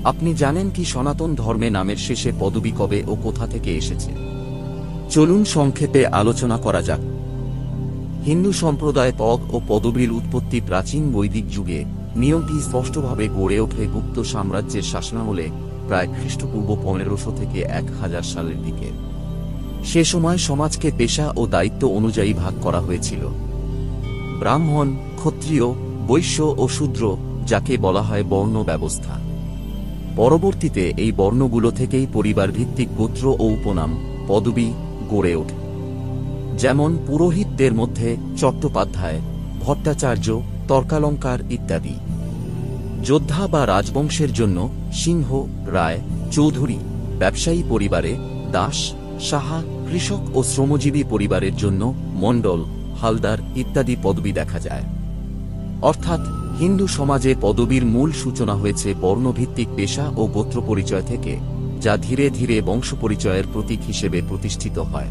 আপনি জানেন কি সনাতন ধর্মে নামের শেষে পদবী কবে ও কোথা থেকে এসেছে? চলুন সংক্ষেপে আলোচনা করা যাক। হিন্দু সম্প্রদায় পদ ও পদবীর উৎপত্তি প্রাচীন বৈদিক যুগে। নিয়মটি স্পষ্টভাবে গড়ে ওঠে গুপ্ত সাম্রাজ্যের শাসনামলে, প্রায় খ্রিস্টপূর্ব 1500 থেকে 1000 সালের দিকে। সে সময় সমাজকে পেশা ও দায়িত্ব অনুযায়ী ভাগ করা হয়েছিল। ব্রাহ্মণ, ক্ষত্রিয়, বৈশ্য ও শূদ্র, যাকে বলা হয় বর্ণ ব্যবস্থা। পরবর্তীতে এই বর্ণগুলো থেকেই পরিবার ভিত্তিক গোত্র ও উপনাম, পদবী গড়ে ওঠে। যেমন পুরোহিতদের মধ্যে চট্টোপাধ্যায়, ভট্টাচার্য, তর্কালঙ্কার ইত্যাদি। যোদ্ধা বা রাজবংশের জন্য সিংহ, রায়, চৌধুরী। ব্যবসায়ী পরিবারে দাস, সাহা, কৃষক ও শ্রমজীবী পরিবারের জন্য মণ্ডল, হালদার ইত্যাদি পদবি দেখা যায়। অর্থাৎ হিন্দু সমাজে পদবীর মূল সূচনা হয়েছে বর্ণভিত্তিক পেশা ও গোত্র পরিচয় থেকে, যা ধীরে ধীরে বংশপরিচয়ের প্রতীক হিসেবে প্রতিষ্ঠিত হয়।